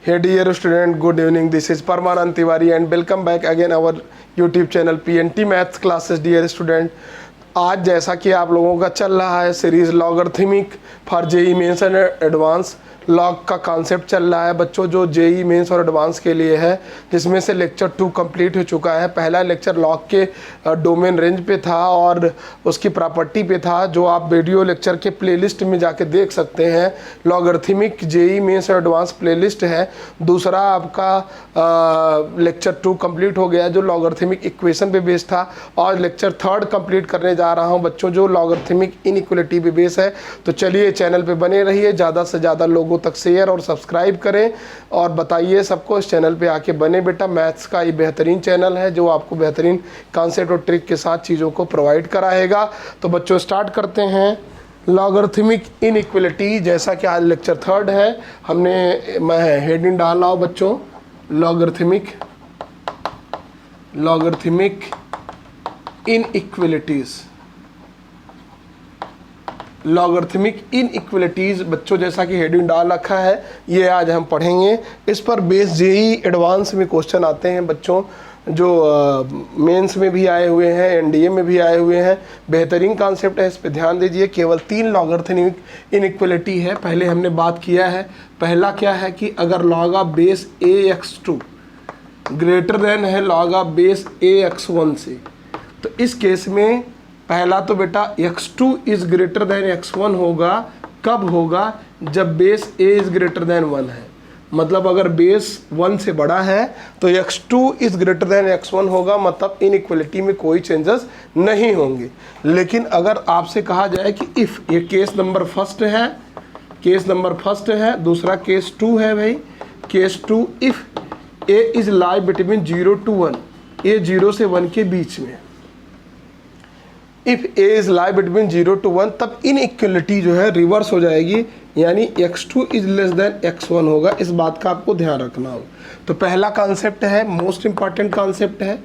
Hey dear student, good evening. This is Parmanand Tiwari and welcome back again our YouTube channel PNT Maths Classes. Dear student, आज जैसा कि आप लोगों का चल रहा है series logarithmic for JEE mains and advance, log का कॉन्सेप्ट चल रहा है बच्चों, जो जेई मेंस और एडवांस के लिए है, जिसमें से लेक्चर 2 कंप्लीट हो चुका है। पहला लेक्चर लॉग के डोमेन रेंज पे था और उसकी प्रॉपर्टी पे था, जो आप वीडियो लेक्चर के प्लेलिस्ट में जाके देख सकते हैं। लॉगरिथमिक जेई मेंस और एडवांस प्लेलिस्ट है। दूसरा आपका लेक्चर 2 कंप्लीट हो गया जो लॉगरिथमिक इक्वेशन पे बेस्ड था, और लेक्चर 3 कंप्लीट करने जा रहा हूं बच्चों जो लॉगरिथमिक इनइक्वालिटी पे बेस है। तो चलिए चैनल पे बने रहिए, ज़्यादा से ज़्यादा लोगों तक शेयर और सब्सक्राइब करें और बताइए सबको इस चैनल पे आके बने। बेटा मैथ्स का ये बेहतरीन चैनल है जो आपको बेहतरीन कॉन्सेप्ट और ट्रिक के साथ चीज़ों को प्रोवाइड कराएगा। तो बच्चों स्टार्ट करते हैं लॉगरिथमिक इनइक्वालिटी। जैसा कि आज लेक्चर 3 है, मैं हेडिंग डाल रहा हूँ बच्चों लॉगरिथमिक इनइक्वालिटीज़। लॉगरिथमिक इनइक्वालिटीज़ बच्चों जैसा कि हेडिंग डाल रखा है, ये आज हम पढ़ेंगे। इस पर बेस जेई एडवांस में क्वेश्चन आते हैं बच्चों, जो मेंस में भी आए हुए हैं, एनडीए में भी आए हुए हैं। बेहतरीन कॉन्सेप्ट है, इस पर ध्यान दीजिए। केवल 3 लॉगरिथमिक इनइक्वालिटी है। पहले हमने बात किया है, पहला क्या है कि अगर log of base ax2 greater than है लॉग ऑफ बेस ax1 से, तो इस केस में पहला तो बेटा x2 is greater then x1 होगा। कब होगा? जब base a is greater than 1 है। मतलब अगर बेस 1 से बड़ा है तो x2 is greater then x1 होगा, मतलब इनइक्वालिटी में कोई चेंजेस नहीं होंगे। लेकिन अगर आपसे कहा जाए कि इफ़, ये केस नंबर फर्स्ट है, दूसरा केस 2 है भाई। Case 2, if a is lie between 0 to 1, a 0 से 1 के बीच में, if a is lie between 0 to 1, तब इनइक्वालिटी जो है रिवर्स हो जाएगी, यानी x2 is less then x1 होगा। इस बात का आपको ध्यान रखना होगा। तो पहला कॉन्सेप्ट है, मोस्ट इंपॉर्टेंट कॉन्सेप्ट है,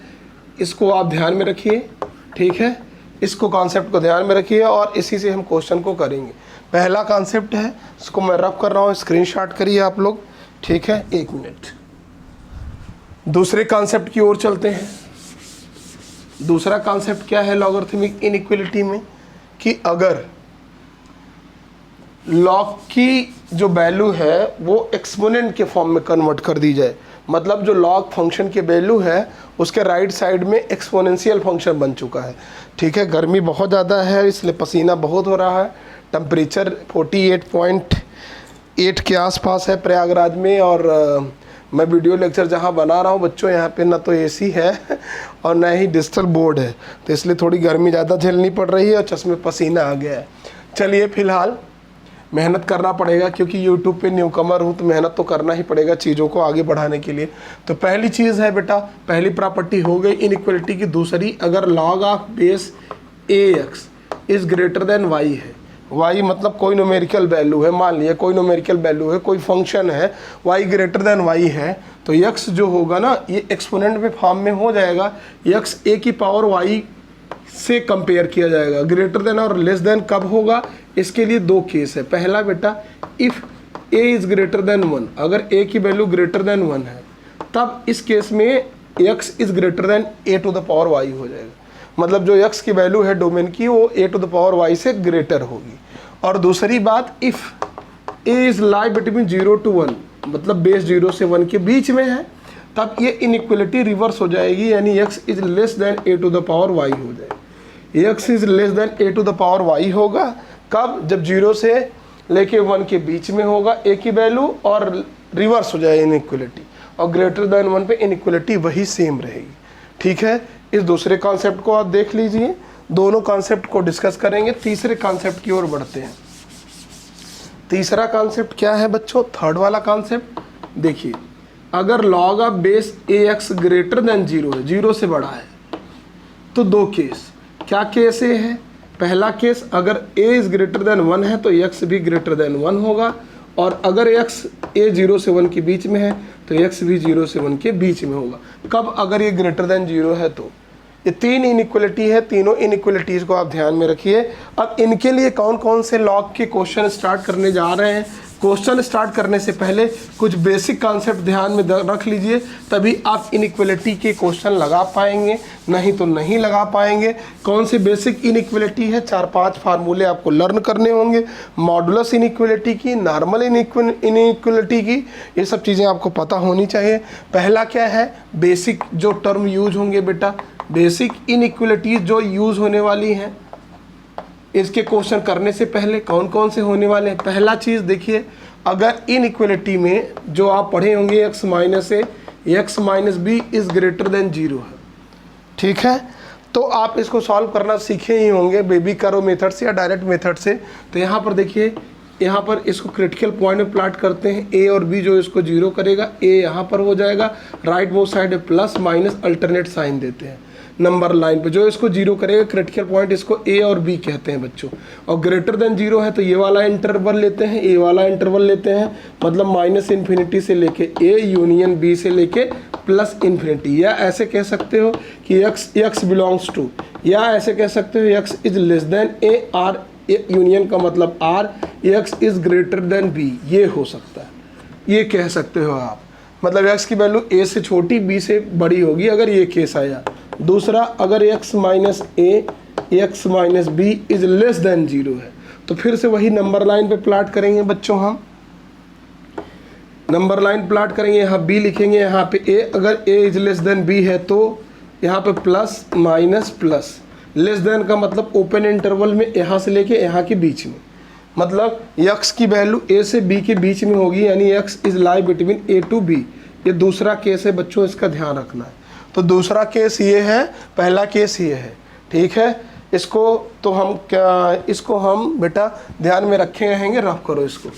इसको आप ध्यान में रखिए, ठीक है। इसको कॉन्सेप्ट को ध्यान में रखिए और इसी से हम क्वेश्चन को करेंगे। पहला कॉन्सेप्ट है, इसको मैं रब कर रहा हूँ, स्क्रीनशॉट करिए आप लोग, ठीक है। 1 मिनट। दूसरे कॉन्सेप्ट की ओर चलते हैं। दूसरा कॉन्सेप्ट क्या है लॉगरिथमिक इनइक्वालिटी में, कि अगर लॉग की जो वैल्यू है वो एक्सपोनेंट के फॉर्म में कन्वर्ट कर दी जाए। मतलब जो लॉग फंक्शन की वैल्यू है उसके राइट साइड में एक्सपोनेंशियल फंक्शन बन चुका है, ठीक है। गर्मी बहुत ज़्यादा है इसलिए पसीना बहुत हो रहा है। टेम्परेचर 48.8 के आसपास है प्रयागराज में, और मैं वीडियो लेक्चर जहाँ बना रहा हूँ बच्चों, यहाँ पे ना तो एसी है और ना ही डिजिटल बोर्ड है, तो इसलिए थोड़ी गर्मी ज़्यादा झेलनी पड़ रही है और चश्मे पसीना आ गया है। चलिए फ़िलहाल मेहनत करना पड़ेगा, क्योंकि यूट्यूब पे न्यूकमर हूँ तो मेहनत तो करना ही पड़ेगा चीज़ों को आगे बढ़ाने के लिए। तो पहली चीज़ है बेटा, पहली प्रॉपर्टी हो गई इनइक्वालिटी की। दूसरी, अगर log of base ax is greater then y है, y मतलब कोई न्यूमेरिकल वैल्यू है, मान लिया कोई न्यूमेरिकल वैल्यू है, कोई फंक्शन है, y ग्रेटर देन y है, तो x जो होगा ना ये एक्सपोनेंट में फॉर्म में हो जाएगा। x a की पावर y से कंपेयर किया जाएगा। ग्रेटर देन और लेस देन कब होगा? इसके लिए 2 केस है। पहला बेटा, if a is greater than 1, अगर a की वैल्यू ग्रेटर देन 1 है तब इस केस में x is greater than a to the power y हो जाएगा। मतलब जो x की वैल्यू है डोमेन की वो a to the power y से ग्रेटर होगी। और दूसरी बात, if a is lie between 0 to 1, मतलब बेस 0 से 1 के बीच में है, तब ये इनइक्वालिटी रिवर्स हो जाएगी, यानी x is less than a to the power y हो जाएगी। x is less than a to the power y होगा कब? जब 0 से लेके 1 के बीच में होगा a की वैल्यू, और रिवर्स हो जाएगी इनइक्वालिटी, और ग्रेटर देन 1 पे इनइक्वालिटी वही सेम रहेगी, ठीक है। इस दूसरे कॉन्सेप्ट को आप देख लीजिए, दोनों कॉन्सेप्ट को डिस्कस करेंगे। तीसरे कॉन्सेप्ट की ओर बढ़ते हैं। तीसरा कॉन्सेप्ट क्या है बच्चों? थर्ड वाला कॉन्सेप्ट देखिए, अगर log of base ax greater than 0 है, 0 से बड़ा है, तो 2 केस। क्या केस है? पहला केस, अगर a इज़ ग्रेटर देन 1 है तो x भी ग्रेटर देन 1 होगा, और अगर x a 0 से 1 के बीच में है तो x भी 0 से 1 के बीच में होगा। कब? अगर ये ग्रेटर देन 0 है तो। ये 3 इनइक्वालिटी है, तीनों इनइक्वालिटीज़ को आप ध्यान में रखिए। अब इनके लिए कौन कौन से लॉग के क्वेश्चन स्टार्ट करने जा रहे हैं क्वेश्चन स्टार्ट करने से पहले कुछ बेसिक कॉन्सेप्ट ध्यान में रख लीजिए, तभी आप इनइक्वलिटी के क्वेश्चन लगा पाएंगे, नहीं तो नहीं लगा पाएंगे। कौन सी बेसिक इनइक्वलिटी है, 4-5 फार्मूले आपको लर्न करने होंगे, मॉडुलस इनइक्वलिटी की, नॉर्मल इनइक्वलिटी की, ये सब चीज़ें आपको पता होनी चाहिए। पहला क्या है, बेसिक जो टर्म यूज होंगे बेटा, बेसिक इनइक्वलिटीज जो यूज होने वाली हैं, इसके क्वेश्चन करने से पहले कौन कौन से होने वाले हैं। पहला चीज़ देखिए, अगर इनइक्वलिटी में जो आप पढ़े होंगे x minus a x minus b is greater than 0 है, ठीक है, तो आप इसको सॉल्व करना सीखे ही होंगे बेबी करो मेथड से या डायरेक्ट मेथड से। तो यहाँ पर देखिए, यहाँ पर इसको क्रिटिकल पॉइंट में प्लाट करते हैं, ए और बी जो इसको 0 करेगा, ए यहाँ पर हो जाएगा, right both side plus minus alternate sign देते हैं नंबर लाइन पे, जो इसको 0 करेगा क्रिटिकल पॉइंट, इसको ए और बी कहते हैं बच्चों। और ग्रेटर देन 0 है तो ये वाला इंटरवल लेते हैं, ए वाला इंटरवल लेते हैं, मतलब माइनस इन्फिनिटी से लेके ए यूनियन बी से लेके प्लस इन्फिनिटी, या ऐसे कह सकते हो कि x बिलोंग्स टू, या ऐसे कह सकते हो x is less than A R, union का मतलब r, x is greater then b, ये हो सकता है, ये कह सकते हो आप, मतलब x की वैल्यू a से छोटी b से बड़ी होगी अगर ये केस आया। दूसरा, अगर x minus a x minus b is less than 0 है, तो फिर से वही नंबर लाइन पे प्लाट करेंगे बच्चों, हम नंबर लाइन प्लाट करेंगे, यहाँ b लिखेंगे, यहाँ पे a, अगर a is less than b है तो यहाँ पे plus minus plus, less than का मतलब ओपन इंटरवल में यहाँ से लेके यहाँ के बीच में, मतलब x की वैल्यू a से b के बीच में होगी, यानी x is lie between a to b। ये दूसरा केस है बच्चों, इसका ध्यान रखना है। तो दूसरा केस ये है, पहला केस ये है, ठीक है। इसको तो हम क्या, इसको हम बेटा ध्यान में रखे रहेंगे, रफ करो इसको।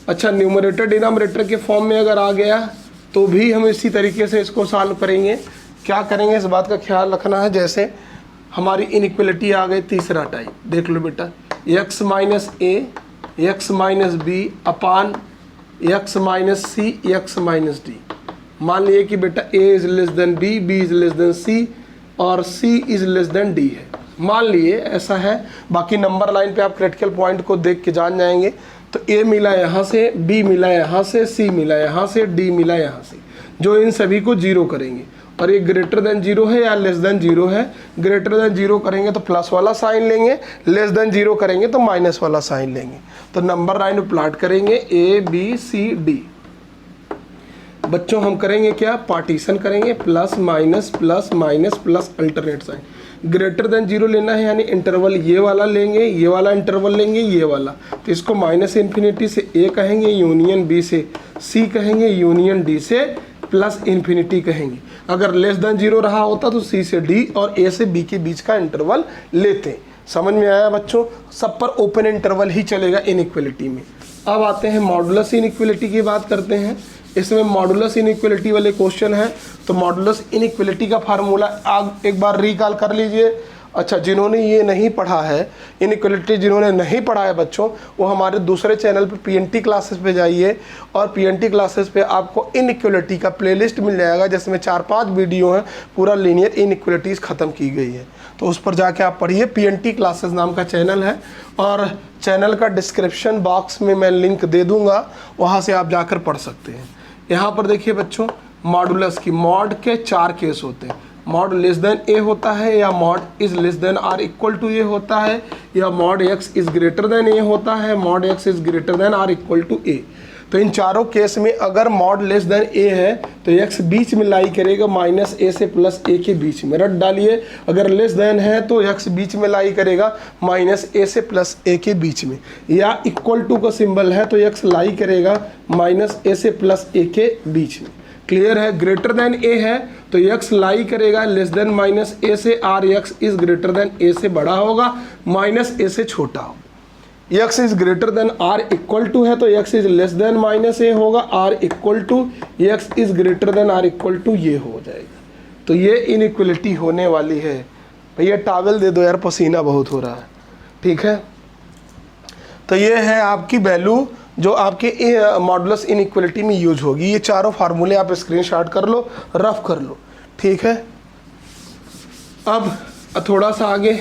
अच्छा, न्यूमरेटर डिनोमिनेटर के फॉर्म में अगर आ गया तो भी हम इसी तरीके से इसको सॉल्व करेंगे। क्या करेंगे, इस बात का ख्याल रखना है, जैसे हमारी इनइक्वलिटी आ गई तीसरा टाइप, देख लो बेटा, x minus a x minus B upon x minus C x minus D. मान लिए कि बेटा a is less than b, b is less then c और c is less then d है, मान लिए ऐसा है। बाकी नंबर लाइन पे आप क्रिटिकल पॉइंट को देख के जान जाएंगे। तो a मिला यहाँ से, b मिला यहाँ से, c मिला यहाँ से, d मिला यहाँ से, जो इन सभी को 0 करेंगे। और ये ग्रेटर देन 0 है या लेस देन 0 है, ग्रेटर देन 0 करेंगे तो प्लस वाला साइन लेंगे, लेस देन 0 करेंगे तो माइनस वाला साइन लेंगे। तो नंबर लाइन में प्लाट करेंगे a b c d। बच्चों हम करेंगे क्या, पार्टीशन करेंगे, plus minus plus minus plus alternate sign. Greater than 0 लेना है, यानी इंटरवल ये वाला लेंगे, ये वाला इंटरवल लेंगे, ये वाला, तो इसको माइनस इन्फिनिटी से a कहेंगे, यूनियन b से c कहेंगे, यूनियन d से प्लस इन्फिनिटी कहेंगे। अगर लेस देन 0 रहा होता तो c से d और a से b के बीच का इंटरवल लेते। समझ में आया बच्चों, सब पर ओपन इंटरवल ही चलेगा इनइक्वलिटी में। अब आते हैं मॉडुलस इनइक्वलिटी की बात करते हैं। इसमें मॉडुलस इनइक्वलिटी वाले क्वेश्चन है, तो मॉडुलस इनइक्वलिटी का फार्मूला आप एक बार रिकॉल कर लीजिए। अच्छा, जिन्होंने ये नहीं पढ़ा है इनइक्वलिटी, जिन्होंने नहीं पढ़ा है बच्चों, वो हमारे दूसरे चैनल पे पीएनटी क्लासेस पे जाइए, और पीएनटी क्लासेस पे आपको इनइक्वलिटी का प्लेलिस्ट मिल जाएगा, जिसमें 4-5 वीडियो हैं, पूरा लीनियर इनइक्वलिटीज़ ख़त्म की गई है। तो उस पर जाके आप पढ़िए, पीएनटी क्लासेस नाम का चैनल है, और चैनल का डिस्क्रिप्शन बॉक्स में मैं लिंक दे दूँगा, वहाँ से आप जाकर पढ़ सकते हैं। यहाँ पर देखिए बच्चों, मॉडुलस की मॉड के 4 केस होते हैं। मॉड लेस देन ए होता है, या mod is less than or equal to a होता है, या mod x is greater than a होता है, mod x is greater than or equal to a. तो इन चारों केस में अगर मॉड लेस देन ए है तो एक्स बीच में लाई करेगा, माइनस ए से प्लस ए के बीच में, रट डालिए। अगर लेस देन है तो एक्स बीच में लाई करेगा, माइनस ए से प्लस ए के बीच में। या इक्वल टू का सिंबल है तो एक्स लाई करेगा माइनस ए से प्लस ए के बीच में। क्लियर है। ग्रेटर देन ए है तो एक्स लाई करेगा लेस देन माइनस ए से, or x is greater than a से बड़ा होगा, माइनस ए से छोटा होगा। x is greater than r equal to है तो x is less than minus a होगा, r equal to x is greater than r equal to ये हो जाएगा। तो ये इनइक्वलिटी होने वाली है। भैया टॉवल दे दो यार, पसीना बहुत हो रहा है। ठीक है, तो ये है आपकी वैल्यू जो आपके मॉडुलस इनइक्वलिटी में यूज होगी। ये चारों फार्मूले आप स्क्रीनशॉट कर लो, रफ कर लो। ठीक है, अब थोड़ा सा आगे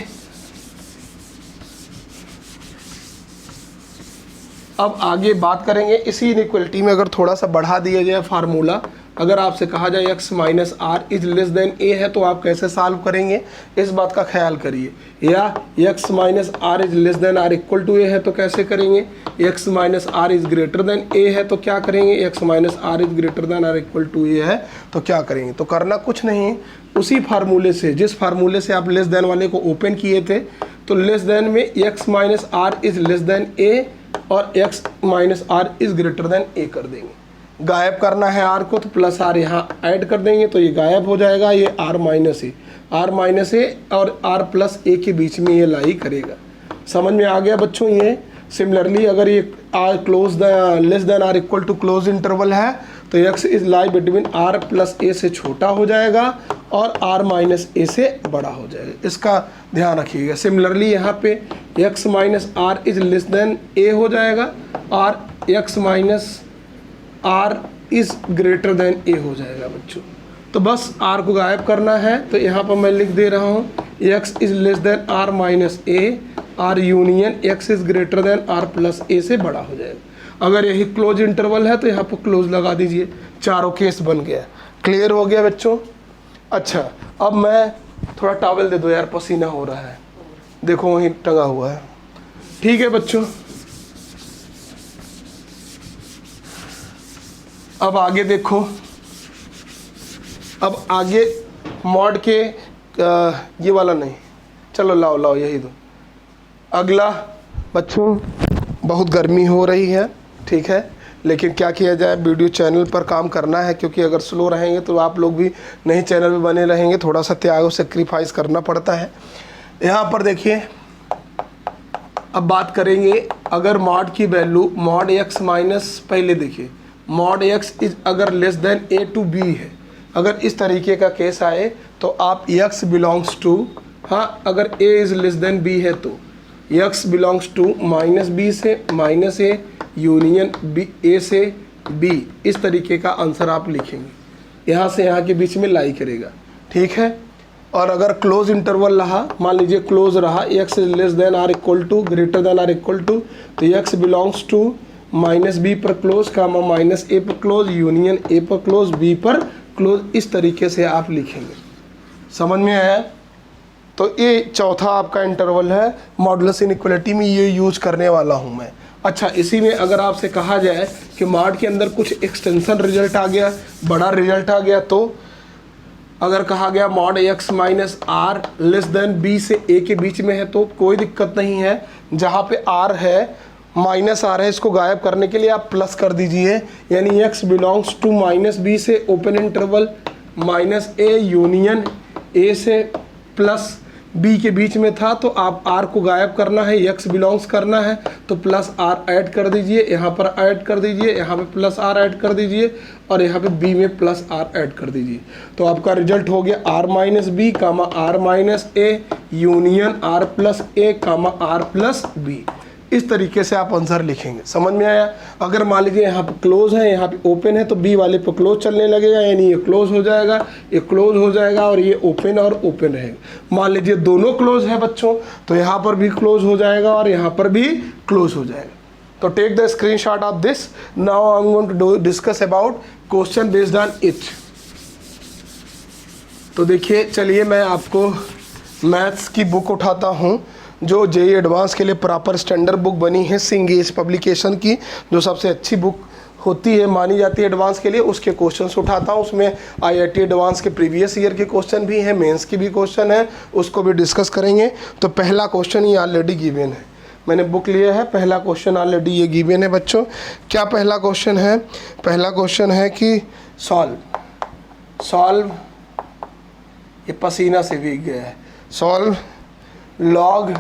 अब आगे बात करेंगे इसी इनइक्वलिटी में अगर थोड़ा सा बढ़ा दिया जाए फार्मूला, अगर आपसे कहा जाए x minus r is less than a है तो आप कैसे सॉल्व करेंगे, इस बात का ख्याल करिए। या x minus r is less than or equal to a है तो कैसे करेंगे, x minus r is greater than a है तो क्या करेंगे, x minus r is greater than or equal to a है तो क्या करेंगे। तो करना कुछ नहीं, उसी फार्मूले से, जिस फार्मूले से आप लेस देन वाले को ओपन किए थे, तो लेस देन में x minus r is less than a और x minus r is greater than a कर देंगे। गायब करना है r को तो प्लस आर यहाँ ऐड कर देंगे तो ये गायब हो जाएगा, ये r माइनस ए और r प्लस ए के बीच में ये लाई करेगा। समझ में आ गया बच्चों। ये सिमिलरली अगर ये r close the less than r equal to close interval है तो x is lie between r plus a से छोटा हो जाएगा और r माइनस ए से बड़ा हो जाएगा, इसका ध्यान रखिएगा। सिमिलरली यहाँ पे x minus r is less than a हो जाएगा और x minus r is greater than a हो जाएगा बच्चों। तो बस r को गायब करना है तो यहाँ पर मैं लिख दे रहा हूँ x is less than r minus a, r union x is greater than r plus a से बड़ा हो जाएगा। अगर यही क्लोज इंटरवल है तो यहाँ पर क्लोज लगा दीजिए, चारों केस बन गया। क्लियर हो गया बच्चों। अच्छा, अब मैं थोड़ा टॉवल दे दो यार, पसीना हो रहा है, देखो वहीं टंगा हुआ है। ठीक है बच्चों, अब आगे देखो, अब आगे मॉड के ये वाला नहीं, चलो लाओ यही दो। अगला बच्चों, बहुत गर्मी हो रही है, ठीक है, लेकिन क्या किया जाए, वीडियो चैनल पर काम करना है, क्योंकि अगर स्लो रहेंगे तो आप लोग भी नहीं चैनल पे बने रहेंगे, थोड़ा सा त्याग और सेक्रीफाइस करना पड़ता है। यहाँ पर देखिए, अब बात करेंगे अगर मॉड की वैल्यू मॉड x माइनस, पहले देखिए मॉड x इज अगर less than a to b है, अगर इस तरीके का केस आए तो आप x बिलोंग्स टू, हाँ अगर a is less than b है तो x belongs to minus b से minus a union b a से b, इस तरीके का आंसर आप लिखेंगे। यहाँ से यहाँ के बीच में लाई करेगा, ठीक है। और अगर क्लोज इंटरवल रहा, मान लीजिए क्लोज रहा, x is less than or equal to greater than or equal to, तो x belongs to minus b पर क्लोज कामा माइनस ए पर क्लोज यूनियन ए पर क्लोज बी पर क्लोज, इस तरीके से आप लिखेंगे। समझ में आया। तो ये चौथा आपका इंटरवल है, मॉडुलस इनइक्वालिटी में ये यूज करने वाला हूँ मैं। अच्छा, इसी में अगर आपसे कहा जाए कि मॉड के अंदर कुछ एक्सटेंशन रिजल्ट आ गया, बड़ा रिजल्ट आ गया, तो अगर कहा गया mod x minus r less than b से a के बीच में है तो कोई दिक्कत नहीं है। जहाँ पे r है माइनस आर है, इसको गायब करने के लिए आप प्लस कर दीजिए, यानी x belongs to minus b से open interval minus a union a से प्लस बी के बीच में था, तो आप r को गायब करना है, x बिलोंग्स करना है, तो प्लस r ऐड कर दीजिए, यहाँ पर ऐड कर दीजिए, यहाँ पे प्लस r ऐड कर दीजिए और यहाँ पे b में प्लस r ऐड कर दीजिए। तो आपका रिजल्ट हो गया r minus b comma r minus a union r plus a comma r plus b. इस तरीके से आप आंसर लिखेंगे। समझ में आया। अगर मान लीजिए यहाँ पे क्लोज है, यहाँ पे ओपन है, तो बी वाले पे क्लोज चलने लगेगा, यानी ये क्लोज हो जाएगा, ये क्लोज हो जाएगा और ये ओपन और ओपन रहेगा। मान लीजिए दोनों क्लोज है बच्चों, तो यहाँ पर भी क्लोज हो जाएगा और यहाँ पर भी क्लोज हो जाएगा। तो take the screenshot of this. Now I am going to discuss about question based on it. तो देखिए, चलिए मैं आपको मैथ्स की बुक उठाता हूँ जो जेईई एडवांस के लिए प्रॉपर स्टैंडर्ड बुक बनी है, सिंगेज पब्लिकेशन की, जो सबसे अच्छी बुक होती है, मानी जाती है एडवांस के लिए। उसके क्वेश्चंस उठाता हूँ, उसमें आईआईटी एडवांस के प्रीवियस ईयर के क्वेश्चन भी हैं, मेंस के भी क्वेश्चन है, उसको भी डिस्कस करेंगे। तो पहला क्वेश्चन ये ऑलरेडी गिवन है, मैंने बुक लिया है, पहला क्वेश्चन ऑलरेडी ये गिवन है बच्चों। क्या पहला क्वेश्चन है? पहला क्वेश्चन है कि सॉल्व, ये पसीना से भीग गया है, solve log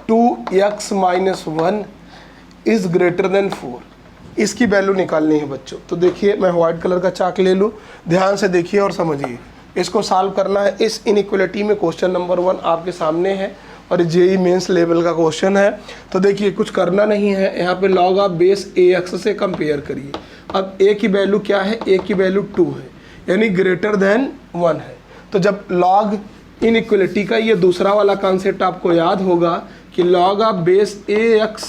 2x minus 1 is greater then 4। इसकी वैल्यू निकालनी है बच्चों। तो देखिए, मैं वाइट कलर का चाक ले लूँ, ध्यान से देखिए और समझिए। इसको सॉल्व करना है। इस इनइक्वालिटी में क्वेश्चन नंबर 1 आपके सामने है और जेईई मेंस लेवल का क्वेश्चन है। तो देखिए, कुछ करना नहीं है, यहाँ पे log आप बेस ax से कंपेयर करिए। अब a की वैल्यू क्या है? a की वैल्यू 2 है, यानी ग्रेटर देन 1 है। तो जब log इनइक्वालिटी का ये दूसरा वाला कॉन्सेप्ट आपको याद होगा कि log of base ax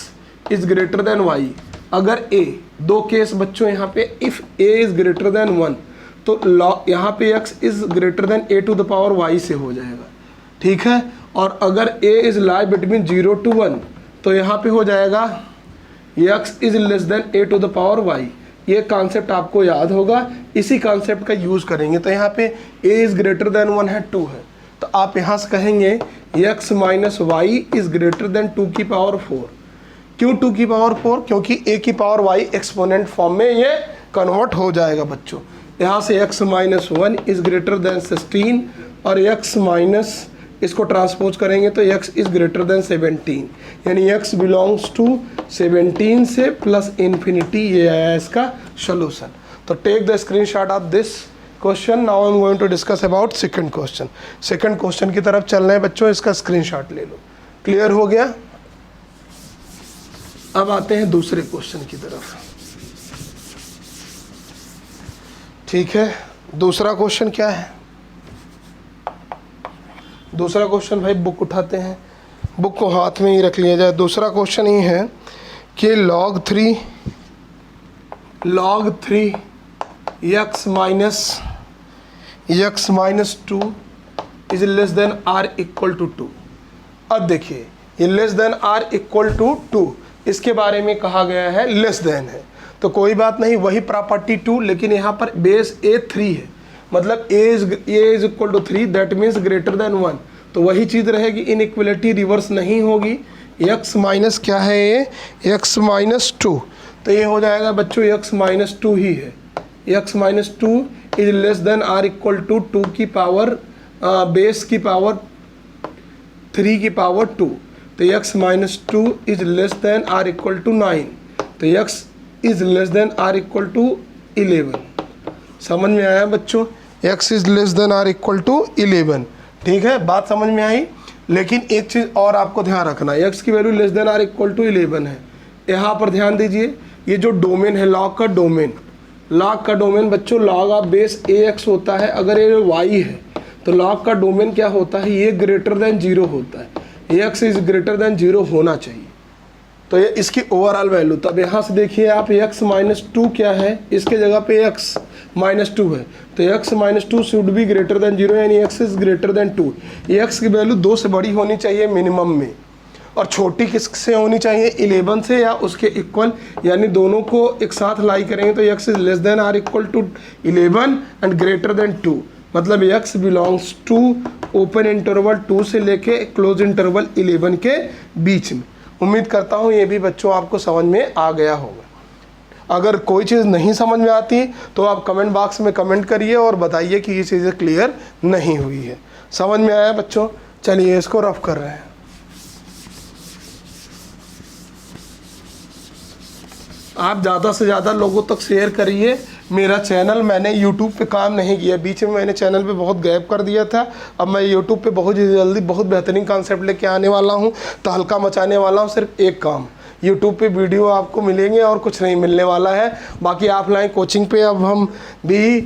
is greater than y, अगर a, दो केस बच्चों यहाँ पे, if a is greater than 1 तो यहाँ पे x is greater than a to the power y से हो जाएगा, ठीक है। और अगर a is lie between 0 to 1 तो यहाँ पे हो जाएगा x is less than a to the power y। ये कॉन्सेप्ट आपको याद होगा, इसी कॉन्सेप्ट का यूज़ करेंगे। तो यहाँ पे a इज ग्रेटर देन 1 है, 2 है, तो आप यहाँ से कहेंगे x minus y is greater than 2 की पावर 4। क्यों 2 की पावर 4? क्योंकि a की पावर y एक्सपोनेंट फॉर्म में ये कन्वर्ट हो जाएगा बच्चों। यहाँ से x minus 1 is greater then 16 और x माइनस इसको ट्रांसपोज करेंगे तो x इज ग्रेटर देन 17, यानी x बिलोंग्स टू 17 से प्लस इन्फिनिटी, ये आया इसका सोल्यूशन। तो take the screenshot of this question. Now I am going to discuss about second question. Second question की तरफ चल रहे हैं बच्चों, इसका स्क्रीनशॉट ले लो। क्लियर हो गया? अब आते हैं दूसरे क्वेश्चन की तरफ, ठीक है। दूसरा क्वेश्चन क्या है? दूसरा क्वेश्चन भाई बुक उठाते हैं, बुक को हाथ में ही रख लिया जाए। दूसरा क्वेश्चन ये है कि log 3 x minus 2 is less than r equal to 2। अब देखिए ये less than r equal to 2, इसके बारे में कहा गया है लेस देन है, तो कोई बात नहीं, वही प्रॉपर्टी 2, लेकिन यहाँ पर बेस a 3 है, मतलब a is equal to 3, that means greater than 1, तो वही चीज़ रहेगी, इनइक्वलिटी रिवर्स नहीं होगी। x माइनस क्या है ये? x माइनस 2, तो ये हो जाएगा बच्चों x माइनस 2 ही है। x minus 2 is less than r equal to 2 की पावर बेस की पावर 3 की पावर 2, तो x minus 2 is less than r equal to 9, तो x is less than r equal to 11। समझ में आया बच्चों? x is less than r equal to 11, ठीक है, बात समझ में आई। लेकिन एक चीज़ और आपको ध्यान रखना, x की value less than r equal to 11 है। यहाँ पर ध्यान दीजिए, ये जो डोमेन है लॉग का डोमेन, बच्चों लॉग ऑफ बेस ax होता है, अगर ये y है तो लॉग का डोमेन क्या होता है? ये ग्रेटर देन 0 होता है, x इज ग्रेटर देन 0 होना चाहिए, तो ये इसकी ओवरऑल वैल्यू। तब यहाँ से देखिए आप x माइनस 2 क्या है, इसके जगह पे x माइनस 2 है, तो x minus 2 should be greater than 0, यानी x इज ग्रेटर देन 2। ये x की वैल्यू 2 से बड़ी होनी चाहिए मिनिमम में, और छोटी किससे होनी चाहिए? 11 से या उसके इक्वल, यानी दोनों को एक साथ लाई करेंगे तो x is less than r equal to 11 and greater than 2, मतलब x belongs to open interval 2 से लेके क्लोज इंटरवल 11 के बीच में। उम्मीद करता हूँ ये भी बच्चों आपको समझ में आ गया होगा। अगर कोई चीज़ नहीं समझ में आती तो आप कमेंट बॉक्स में कमेंट करिए और बताइए कि ये चीज़ें क्लियर नहीं हुई है। समझ में आया बच्चों? चलिए इसको रफ कर रहे हैं। आप ज़्यादा से ज़्यादा लोगों तक शेयर करिए मेरा चैनल। मैंने YouTube पे काम नहीं किया, बीच में मैंने चैनल पे बहुत गैप कर दिया था। अब मैं YouTube पे बहुत जल्दी बहुत बेहतरीन कॉन्सेप्ट लेके आने वाला हूँ, तहलका मचाने वाला हूँ। सिर्फ एक काम, YouTube पे वीडियो आपको मिलेंगे और कुछ नहीं मिलने वाला है। बाकी ऑफलाइन कोचिंग पे अब हम भी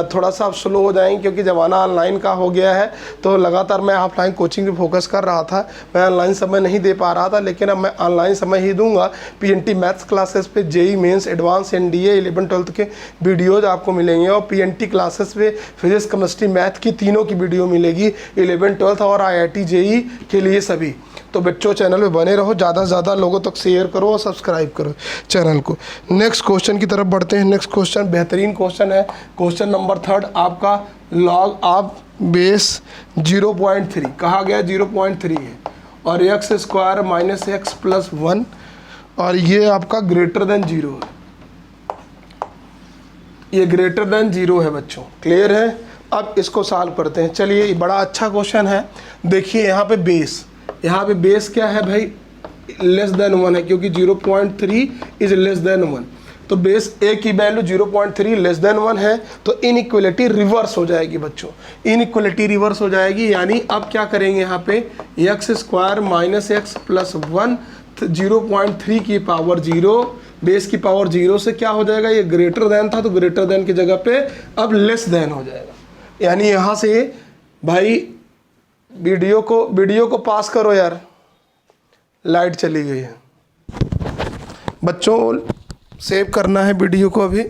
थोड़ा सा अब स्लो हो जाएंगे, क्योंकि ज़माना ऑनलाइन का हो गया है। तो लगातार मैं ऑफलाइन कोचिंग पे फोकस कर रहा था, मैं ऑनलाइन समय नहीं दे पा रहा था, लेकिन अब मैं ऑनलाइन समय ही दूंगा। PNT मैथ्स क्लासेस पे JEE मेंस, एडवांस, NDA 11-12 के वीडियोज़ आपको मिलेंगे, और PNT क्लासेस पे फिजिक्स, केमिस्ट्री, मैथ की तीनों की वीडियो मिलेगी, 11-12 और IIT JEE के लिए सभी। तो बच्चों चैनल पे बने रहो, ज़्यादा से ज़्यादा लोगों तक शेयर करो और सब्सक्राइब करो चैनल को। नेक्स्ट क्वेश्चन की तरफ बढ़ते हैं। नेक्स्ट क्वेश्चन बेहतरीन क्वेश्चन है, क्वेश्चन नंबर 3 आपका। लॉग ऑफ बेस 0.3 कहा गया 0.3 है, और x square minus x plus 1, और ये आपका ग्रेटर देन 0 है, ये ग्रेटर देन 0 है बच्चों। क्लियर है? अब इसको सॉल्व करते हैं। चलिए ये बड़ा अच्छा क्वेश्चन है। देखिए यहाँ पे बेस क्या है भाई? लेस देन 1 है, क्योंकि 0.3 इज लेस देन 1, तो बेस a की वैल्यू 0.3 लेस देन 1 है, तो इनइक्वलिटी रिवर्स हो जाएगी बच्चों। इनइक्वलिटी रिवर्स हो जाएगी, यानी अब क्या करेंगे यहाँ पे x square minus x plus 1, 0.3 की पावर 0, बेस की पावर 0 से क्या हो जाएगा? ये ग्रेटर देन था, तो ग्रेटर देन की जगह पे अब लेस देन हो जाएगा। यानी यहाँ से भाई वीडियो को पास करो यार, लाइट चली गई है। बच्चों सेव करना है वीडियो को अभी।